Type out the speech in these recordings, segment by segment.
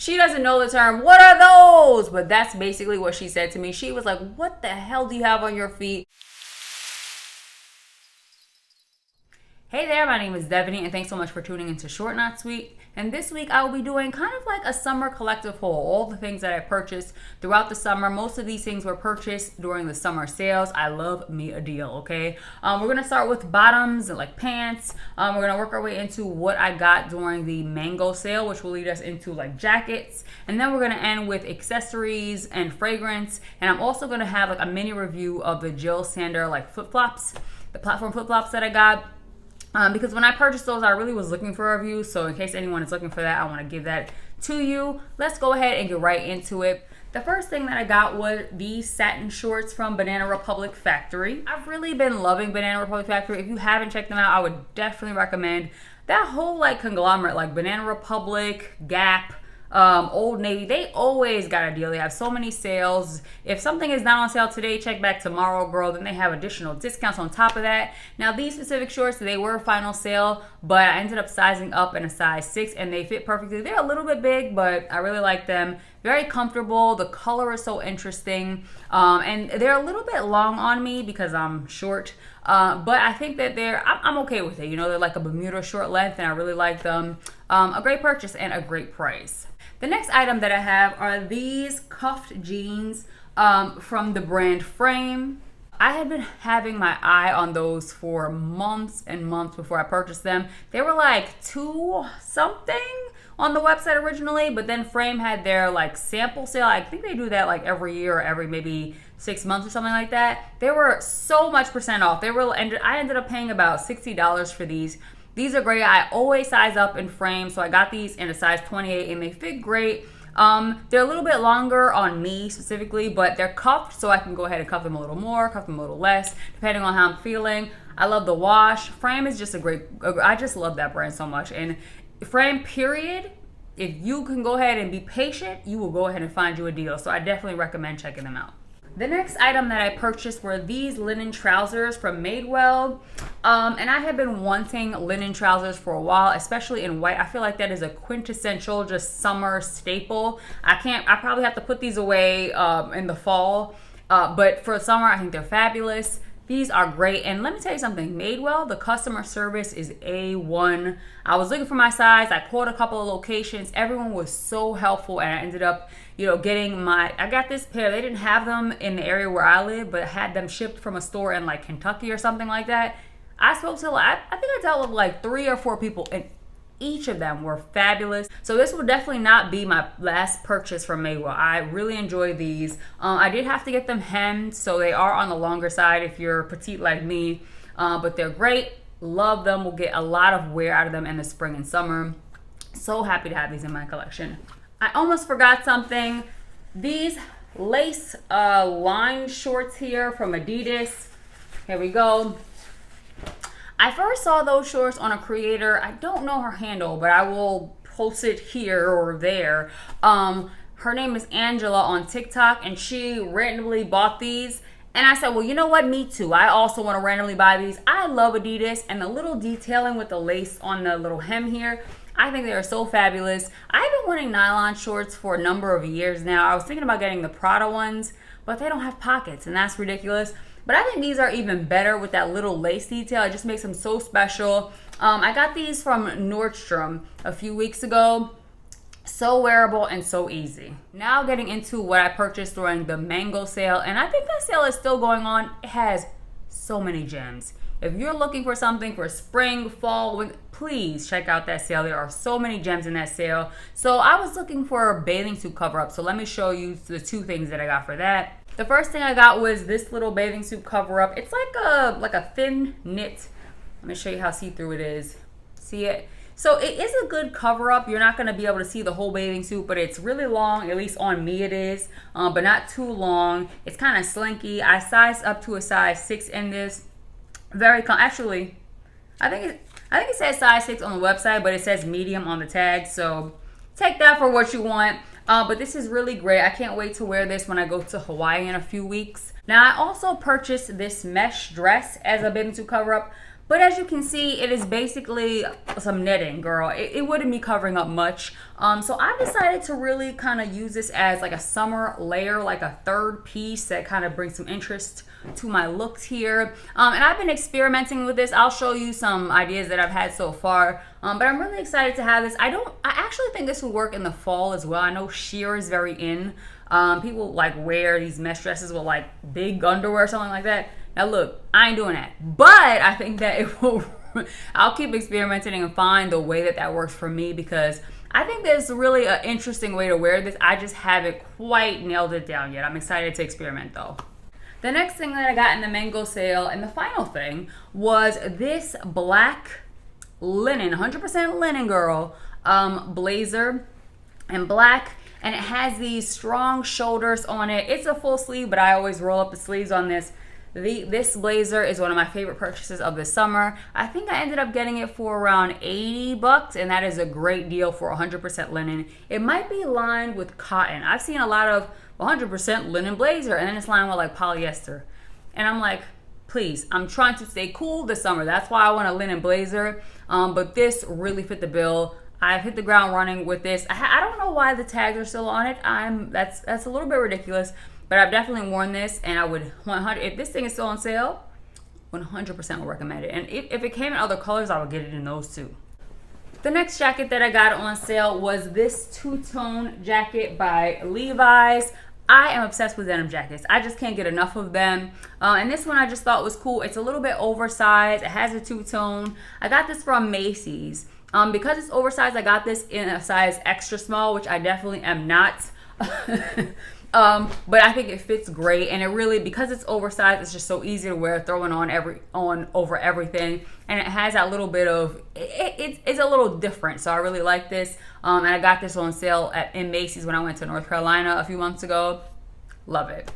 she doesn't know the term, what are those? But that's basically what she said to me. She was like, what the hell do you have on your feet? Hey there, my name is Devaney, and thanks so much for tuning into Short Not Sweet. And this week I will be doing kind of like a summer collective haul, all the things that I purchased throughout the summer. Most of these things were purchased during the summer sales. I love me a deal, okay? We're gonna start with bottoms and like pants. We're gonna work our way into what I got during the mango sale, which will lead us into like jackets. And then we're gonna end with accessories and fragrance. And I'm also gonna have like a mini review of the Jil Sander like flip-flops, the platform flip-flops that I got. Because when I purchased those, I really was looking for a review. So in case anyone is looking for that, I want to give that to you. Let's go ahead and get right into it. The first thing that I got was these satin shorts from Banana Republic Factory. I've really been loving Banana Republic Factory. If you haven't checked them out, I would definitely recommend that whole like conglomerate, like Banana Republic, Gap, Old Navy. They always got a deal. They have so many sales. If something is not on sale today, check back tomorrow, girl. Then they have additional discounts on top of that. Now these specific shorts, they were final sale, but I ended up sizing up in a size 6 and they fit perfectly. They're a little bit big, but I really like them. Very comfortable. The color is so interesting, and they're a little bit long on me because I'm short, but I think that I'm okay with it. You know, they're like a Bermuda short length and I really like them. A great purchase and a great price. The next item that I have are these cuffed jeans from the brand Frame. I had been having my eye on those for months and months before I purchased them. They were like $2 something on the website originally, but then Frame had their like sample sale. I think they do that like every year or every maybe 6 months or something like that. They were so much % off. I ended up paying about $60 for these. These are great. I always size up in Frame, so I got these in a size 28 and they fit great. They're a little bit longer on me specifically, but they're cuffed, so I can go ahead and cuff them a little more, cuff them a little less, depending on how I'm feeling. I love the wash. Frame is just I just love that brand so much. And Frame, period, if you can go ahead and be patient, you will go ahead and find you a deal. So I definitely recommend checking them out. The next item that I purchased were these linen trousers from Madewell. And I have been wanting linen trousers for a while, especially in white. I feel like that is a quintessential just summer staple. I probably have to put these away in the fall. But for summer, I think they're fabulous. These are great. And let me tell you something, Madewell, the customer service is A1. I was looking for my size. I called a couple of locations. Everyone was so helpful, and I ended up, I got this pair. They didn't have them in the area where I live, but had them shipped from a store in like Kentucky or something like that. I think I dealt with like 3 or 4 people, and each of them were fabulous. So this will definitely not be my last purchase from Madewell. I really enjoy these. I did have to get them hemmed, so they are on the longer side if you're petite like me, but they're great. Love them. We'll get a lot of wear out of them in the spring and summer. So happy to have these in my collection. I almost forgot something. These lace line shorts here from Adidas. Here we go. I first saw those shorts on a creator. I don't know her handle, but I will post it here or there. Her name is Angela on TikTok, and she randomly bought these. And I said, well, you know what? Me too. I also want to randomly buy these. I love Adidas, and the little detailing with the lace on the little hem here, I think they are so fabulous. I've been wanting nylon shorts for a number of years now. I was thinking about getting the Prada ones, but they don't have pockets, and that's ridiculous. But I think these are even better with that little lace detail. It just makes them so special. I got these from Nordstrom a few weeks ago. So wearable and so easy. Now getting into what I purchased during the mango sale, and I think that sale is still going on. It has so many gems. If you're looking for something for spring, fall, please check out that sale. There are so many gems in that sale. So I was looking for a bathing suit cover up. So let me show you the 2 things that I got for that. The first thing I got was this little bathing suit cover up. It's like a thin knit. Let me show you how see-through it is. See it? So it is a good cover up. You're not going to be able to see the whole bathing suit, but it's really long. At least on me it is, but not too long. It's kind of slinky. I sized up to a size 6 in this. Actually, I think it says size 6 on the website, but it says medium on the tag. So take that for what you want. But this is really great. I can't wait to wear this when I go to Hawaii in a few weeks. Now, I also purchased this mesh dress as a bathing suit cover up, But as you can see, it is basically some knitting, girl. It wouldn't be covering up much. So I decided to really kind of use this as like a summer layer, like a third piece that kind of brings some interest to my looks here. And I've been experimenting with this. I'll show you some ideas that I've had so far. But I'm really excited to have this. I actually think this would work in the fall as well. I know sheer is very in. People like wear these mesh dresses with like big underwear or something like that. Now look, I ain't doing that, but I think that it will. I'll keep experimenting and find the way that works for me, because I think there's really an interesting way to wear this. I just haven't quite nailed it down yet. I'm excited to experiment though. The next thing that I got in the mango sale, and the final thing, was this black linen, 100% linen, girl, blazer in black. And it has these strong shoulders on it. It's a full sleeve, but I always roll up the sleeves on this. This blazer is one of my favorite purchases of the summer. I think I ended up getting it for around 80 bucks, and that is a great deal for 100% linen. It might be lined with cotton. I've seen a lot of 100% linen blazer, and then it's lined with like polyester. And I'm like, please, I'm trying to stay cool this summer. That's why I want a linen blazer. But this really fit the bill. I've hit the ground running with this. I don't know why the tags are still on it. That's a little bit ridiculous, but I've definitely worn this, and I would 100. If this thing is still on sale, 100% would recommend it. And if it came in other colors, I would get it in those too. The next jacket that I got on sale was this two-tone jacket by Levi's. I am obsessed with denim jackets. I just can't get enough of them. And this one I just thought was cool. It's a little bit oversized. It has a two-tone. I got this from Macy's. Because it's oversized, I got this in a size extra small, which I definitely am not. But I think it fits great, and it really, because it's oversized, it's just so easy to wear, throwing on over everything, and it has that little bit of it's a little different. So I really like this, and I got this on sale in Macy's when I went to North Carolina a few months ago. Love it.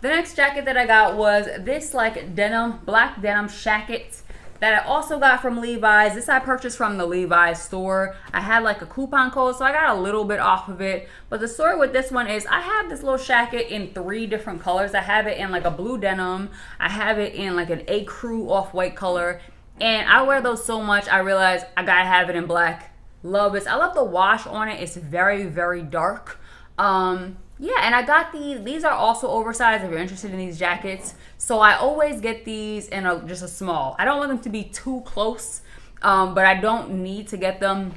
The next jacket that I got was this like black denim Shacket that I also got from Levi's. This I purchased from the Levi's store. I had like a coupon code, so I got a little bit off of it. But the story with this one is I have this little Shacket in 3 different colors. I have it in like a blue denim. I have it in like an ecru off-white color. And I wear those so much, I realized I gotta have it in black. Love this. I love the wash on it. It's very, very dark. Yeah, and I got these are also oversized if you're interested in these jackets. So I always get these in just a small. I don't want them to be too close, but I don't need to get them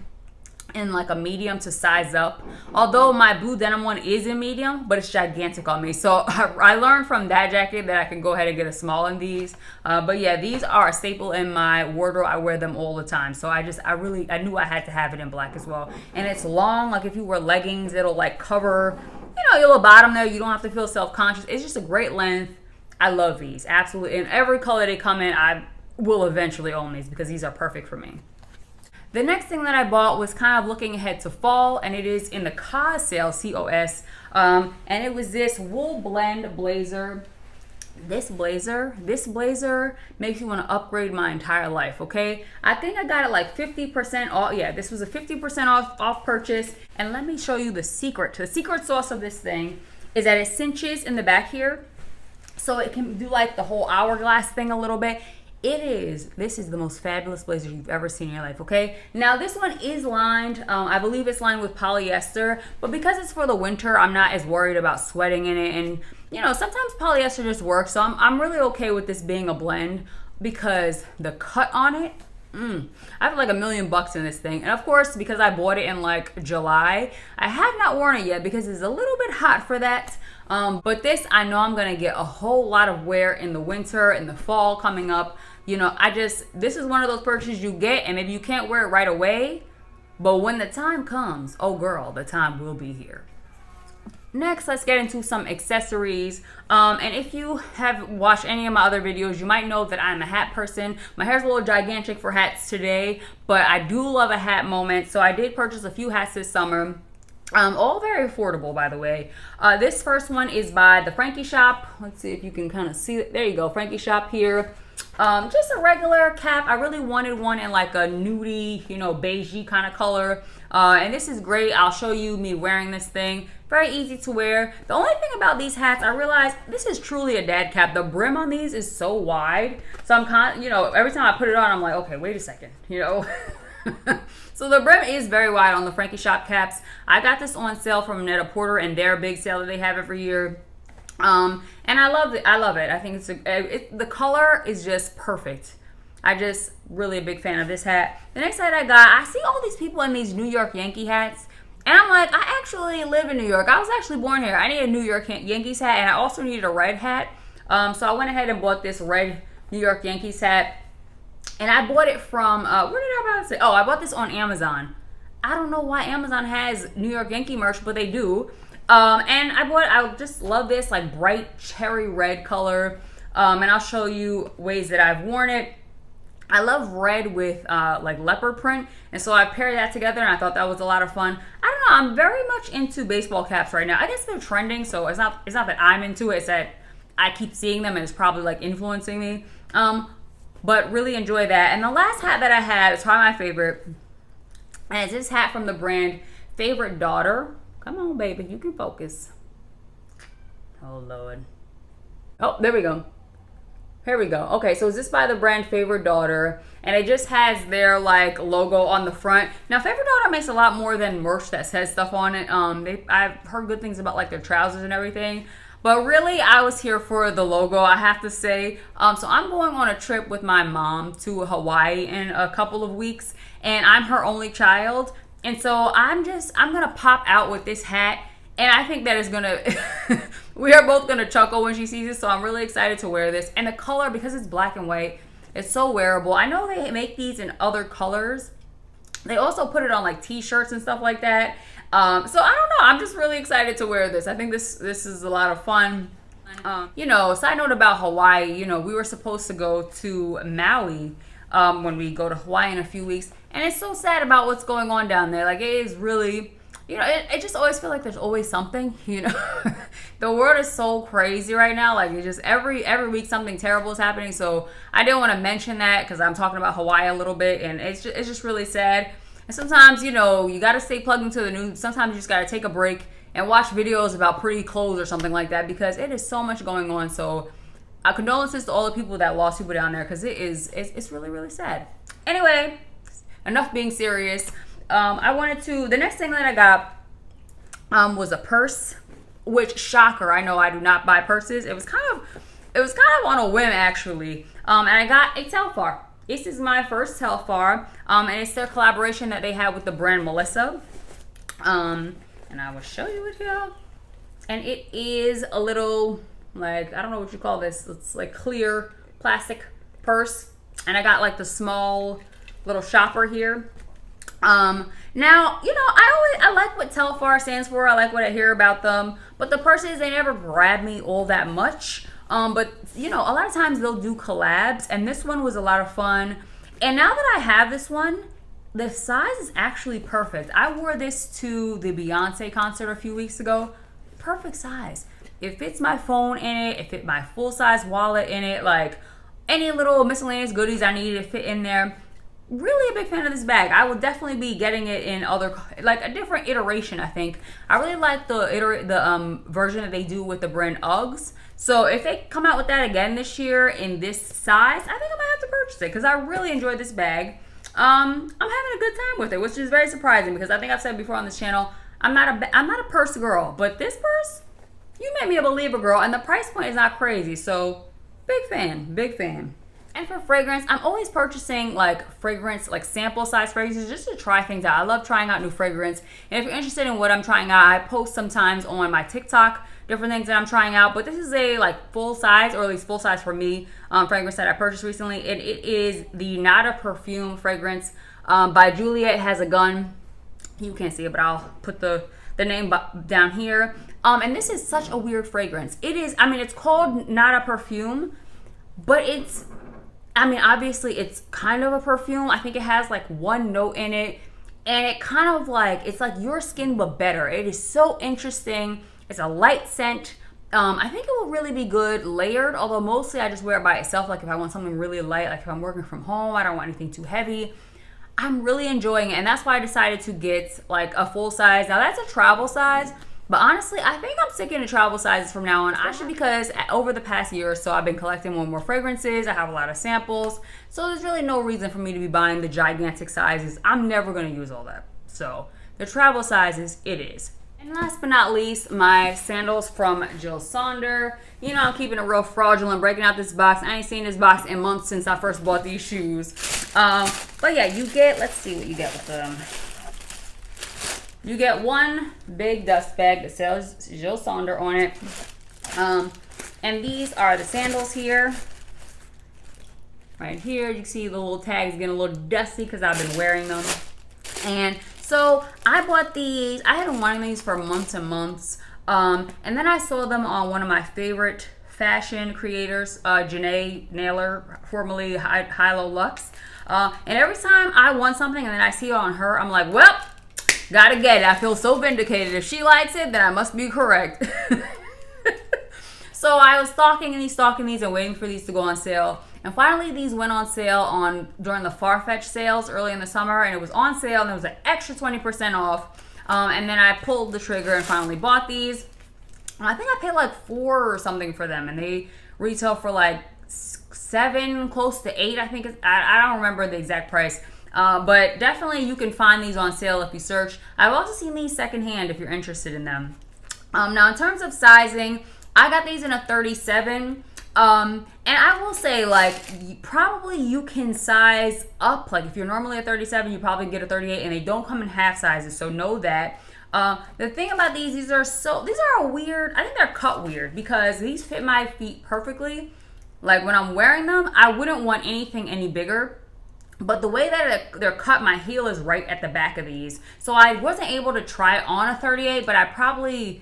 in like a medium to size up. Although my blue denim one is in medium, but it's gigantic on me. So I learned from that jacket that I can go ahead and get a small in these. But yeah, these are a staple in my wardrobe. I wear them all the time. So I knew I had to have it in black as well. And it's long, like if you wear leggings, it'll like cover, your little bottom there. You don't have to feel self-conscious. It's just a great length. I love these, absolutely. In every color they come in, I will eventually own these because these are perfect for me. The next thing that I bought was kind of looking ahead to fall, and it is in the COS sale, COS, and it was this wool-blend blazer. This blazer makes you want to upgrade my entire life, okay? I think I got it like 50% off. Yeah, this was a 50% off purchase. And let me show you the secret. The secret sauce of this thing is that it cinches in the back here, so it can do like the whole hourglass thing a little bit. This is the most fabulous blazer you've ever seen in your life, okay? Now this one is lined, I believe it's lined with polyester, but because it's for the winter, I'm not as worried about sweating in it. And sometimes polyester just works, so I'm really okay with this being a blend, because the cut on it, I have like $1 million in this thing. And of course, because I bought it in like July, I have not worn it yet because it's a little bit hot for that. But this, I know I'm gonna get a whole lot of wear in the winter, in the fall coming up. This is one of those purchases you get, and maybe you can't wear it right away, but when the time comes, oh girl, the time will be here. Next, let's get into some accessories. And if you have watched any of my other videos, you might know that I'm a hat person. My hair's a little gigantic for hats today, but I do love a hat moment. So I did purchase a few hats this summer. All very affordable, by the way. This first one is by the Frankie Shop. Let's see if you can kind of see it. There you go, Frankie Shop here. Just a regular cap. I really wanted one in like a nudie, beigey kind of color. And this is great. I'll show you me wearing this thing. Very easy to wear. The only thing about these hats, I realized this is truly a dad cap. The brim on these is so wide. So I'm every time I put it on, I'm like, okay, wait a second, So the brim is very wide on the Frankie Shop caps. I got this on sale from Net-a-Porter and their big sale that they have every year. And I love it. I think the color is just perfect. I just really a big fan of this hat. The next hat I got, I see all these people in these New York Yankee hats. And I'm like, I actually live in New York. I was actually born here. I need a New York Yankees hat, and I also needed a red hat. So I went ahead and bought this red New York Yankees hat. And I bought it from, where did I buy it? Oh, I bought this on Amazon. I don't know why Amazon has New York Yankee merch, but they do. And I just love this like bright cherry red color. And I'll show you ways that I've worn it. I love red with like leopard print, and so I paired that together, and I thought that was a lot of fun. I don't know, I'm very much into baseball caps right now. I guess they're trending, so it's not that I'm into it, it's that I keep seeing them and it's probably like influencing me. But really enjoy that. And the last hat that I have is probably my favorite, and it's this hat from the brand Favorite Daughter. Come on, baby, you can focus. Oh Lord. Oh, there we go. Here we go. Okay, so is this by the brand Favorite Daughter, and it just has their like logo on the front. Now, Favorite Daughter makes a lot more than merch that says stuff on it. I've heard good things about like their trousers and everything, but really I was here for the logo, I have to say. So I'm going on a trip with my mom to Hawaii in a couple of weeks, and I'm her only child, and so I'm gonna pop out with this hat. And I think that is gonna, we are both gonna chuckle when she sees it. So I'm really excited to wear this. And the color, because it's black and white, it's so wearable. I know they make these in other colors. They also put it on like t-shirts and stuff like that. So I don't know. I'm just really excited to wear this. I think this is a lot of fun. Side note about Hawaii. We were supposed to go to Maui when we go to Hawaii in a few weeks, and it's so sad about what's going on down there. Like, it is really. It just always feel like there's always something, The world is so crazy right now. Like, it just every week something terrible is happening. So I didn't want to mention that because I'm talking about Hawaii a little bit, and it's just really sad. And sometimes, you got to stay plugged into the news. Sometimes you just got to take a break and watch videos about pretty clothes or something like that, because it is so much going on. So condolences to all the people that lost people down there, because it's really, really sad. Anyway, enough being serious. The next thing that I got was a purse, which, shocker, I know I do not buy purses. It was kind of on a whim, actually. And I got a Telfar. This is my first Telfar, and it's their collaboration that they have with the brand Melissa. And I will show you it here. And it is a little, like, I don't know what you call this. It's like clear plastic purse. And I got like the small little shopper here. Now, I like what Telfar stands for. I like what I hear about them, but the purses, they never grab me all that much. But a lot of times they'll do collabs, and this one was a lot of fun. And now that I have this one, the size is actually perfect. I wore this to the Beyonce concert a few weeks ago. Perfect size. It fits my phone in it. It fit my full-size wallet in it. Like, any little miscellaneous goodies I needed to fit in there. Really a big fan of this bag. I will definitely be getting it in like a different iteration, I think. I really like the version that they do with the brand Uggs. So if they come out with that again this year in this size, I think I might have to purchase it, because I really enjoyed this bag. I'm having a good time with it, which is very surprising, because I think I've said before on this channel, I'm not a purse girl, but this purse, you made me a believer, girl, and the price point is not crazy. So big fan. And for fragrance, I'm always purchasing like fragrance, like sample size fragrances, just to try things out. I love trying out new fragrance. And if you're interested in what I'm trying out, I post sometimes on my TikTok different things that I'm trying out. But this is a like full size, or at least full size for me, fragrance that I purchased recently. And it is the Not a Perfume fragrance by Juliette Has a Gun. You can't see it, but I'll put the name down here. And this is such a weird fragrance. It is, it's called Not a Perfume, but it's, obviously it's kind of a perfume. I think it has like one note in it, and it kind of like, it's like Your Skin but better. It is so interesting. It's a light scent. I think it will really be good layered, although mostly I just wear it by itself. Like if I want something really light, like if I'm working from home, I don't want anything too heavy. I'm really enjoying it, and that's why I decided to get like a full size. Now that's a travel size, but honestly, I think I'm sticking to travel sizes from now on. Actually, because over the past year or so, I've been collecting more and more fragrances. I have a lot of samples, so there's really no reason for me to be buying the gigantic sizes. I'm never going to use all that. So the travel sizes, it is. And last but not least, my sandals from Jil Sander. You know, I'm keeping it real fraudulent, breaking out this box. I ain't seen this box in months since I first bought these shoes. But yeah, you get, let's see what you get with them. You get one big dust bag that says Jil Sander on it. And these are the sandals here. Right here, you can see the little tags getting a little dusty because I've been wearing them. And so I bought these. I had been wanting these for months and months. And then I saw them on one of my favorite fashion creators, Janae Naylor, formerly Harlow Luxe. And every time I want something and then I see it on her, I'm like, well, gotta get it. I feel so vindicated. If she likes it, then I must be correct. So I was stalking these and waiting for these to go on sale. And finally, these went on sale during the Farfetch sales early in the summer, and it was on sale, and it was an extra 20% off. And then I pulled the trigger and finally bought these. I think I paid like $4 or something for them, and they retail for like $7, close to $8. I think I don't remember the exact price. But definitely you can find these on sale if you search. I've also seen these secondhand if you're interested in them. Now in terms of sizing, I got these in a 37. And I will say, like, probably you can size up. Like, if you're normally a 37, you probably get a 38, and they don't come in half sizes, so know that. The thing about these are a weird, I think they're cut weird, because these fit my feet perfectly. Like, when I'm wearing them, I wouldn't want anything any bigger. But the way that they're cut, my heel is right at the back of these. So I wasn't able to try on a 38, but that probably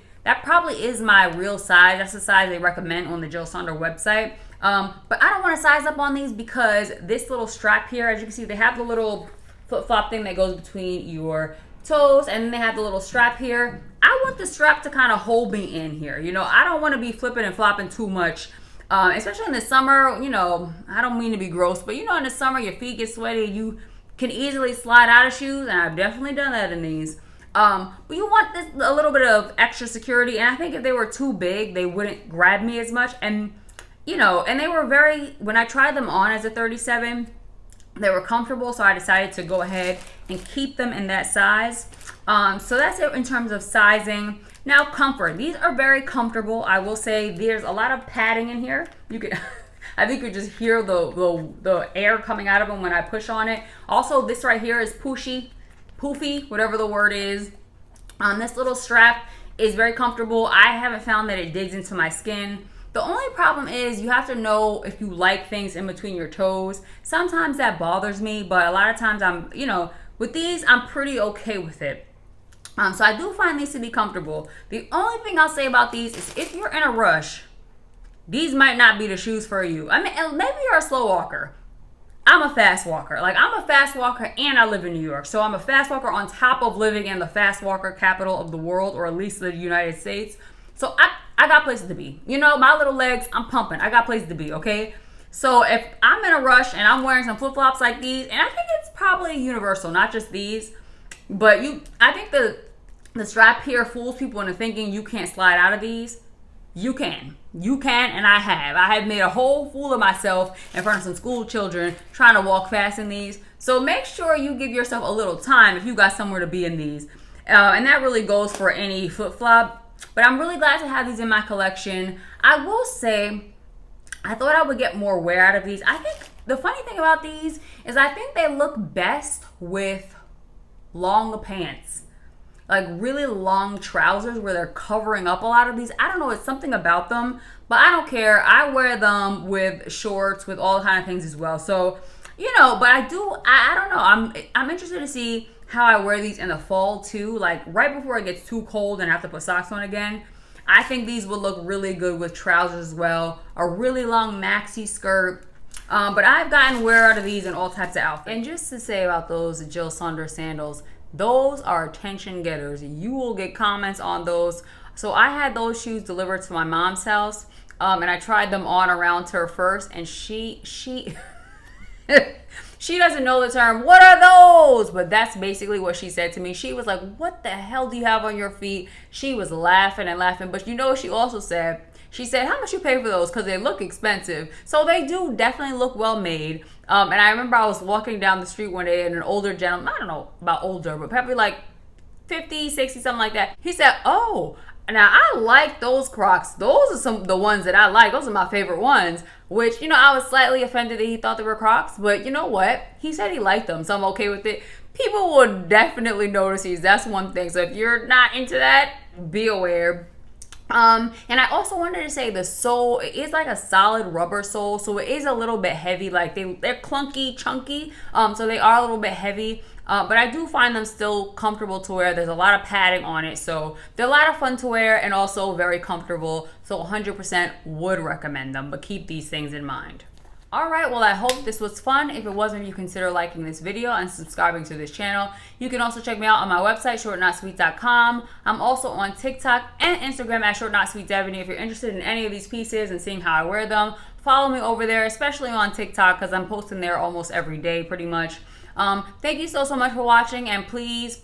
is my real size. That's the size they recommend on the Jil Sander website. But I don't want to size up on these because this little strap here, as you can see, they have the little flip-flop thing that goes between your toes, and then they have the little strap here. I want the strap to kind of hold me in here. You know, I don't want to be flipping and flopping too much. Especially in the summer, you know, I don't mean to be gross, but you know, in the summer, your feet get sweaty. You can easily slide out of shoes, and I've definitely done that in these. But you want a little bit of extra security, and I think if they were too big, they wouldn't grab me as much. And, you know, and they were when I tried them on as a 37, they were comfortable, so I decided to go ahead and keep them in that size. So that's it in terms of sizing. Now, comfort. These are very comfortable. I will say there's a lot of padding in here. You can, I think you just hear the air coming out of them when I push on it. Also, this right here is poofy, whatever the word is. This little strap is very comfortable. I haven't found that it digs into my skin. The only problem is you have to know if you like things in between your toes. Sometimes that bothers me, but a lot of times with these, I'm pretty okay with it. So I do find these to be comfortable. The only thing I'll say about these is if you're in a rush, these might not be the shoes for you. I mean, maybe you're a slow walker. I'm a fast walker. Like, I'm a fast walker and I live in New York. So I'm a fast walker on top of living in the fast walker capital of the world, or at least the United States. So I got places to be. You know, my little legs, I'm pumping. I got places to be, okay? So if I'm in a rush and I'm wearing some flip-flops like these, and I think it's probably universal, not just these, but I think the strap here fools people into thinking you can't slide out of these. You can, and I have made a whole fool of myself in front of some school children trying to walk fast in these. So make sure you give yourself a little time if you got somewhere to be in these. And that really goes for any flip-flop. But I'm really glad to have these in my collection. I will say, I thought I would get more wear out of these. I think the funny thing about these is I think they look best with long pants. Like really long trousers where they're covering up a lot of these. I don't know, it's something about them, but I don't care. I wear them with shorts, with all kind of things as well. So, you know, but I don't know. I'm interested to see how I wear these in the fall too. Like right before it gets too cold and I have to put socks on again. I think these would look really good with trousers as well. A really long maxi skirt. But I've gotten wear out of these in all types of outfits. And just to say about those Jil Sander sandals, those are attention getters. You will get comments on those. So I had those shoes delivered to my mom's house, and I tried them on around her first, and she She doesn't know the term, what are those? But that's basically what she said to me. She was like, what the hell do you have on your feet? She was laughing and laughing. But you know what she also said? She said, how much you pay for those? Because they look expensive. So they do definitely look well made. And I remember I was walking down the street one day and an older gentleman, I don't know about older, but probably like 50, 60, something like that. He said, oh, now I like those Crocs. Those are the ones that I like. Those are my favorite ones. Which, you know, I was slightly offended that he thought they were Crocs. But you know what? He said he liked them, so I'm okay with it. People will definitely notice these. That's one thing. So if you're not into that, be aware. And I also wanted to say the sole is like a solid rubber sole, so it is a little bit heavy. Like they're clunky, chunky, so they are a little bit heavy. But I do find them still comfortable to wear. There's a lot of padding on it, so they're a lot of fun to wear and also very comfortable. So 100% would recommend them, but keep these things in mind. Alright, well I hope this was fun. If it wasn't, you consider liking this video and subscribing to this channel. You can also check me out on my website, shortnotsweet.com. I'm also on TikTok and Instagram at shortnotsweetdevaney. If you're interested in any of these pieces and seeing how I wear them, follow me over there, especially on TikTok because I'm posting there almost every day pretty much. Thank you so much for watching, and please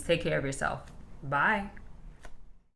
take care of yourself. Bye.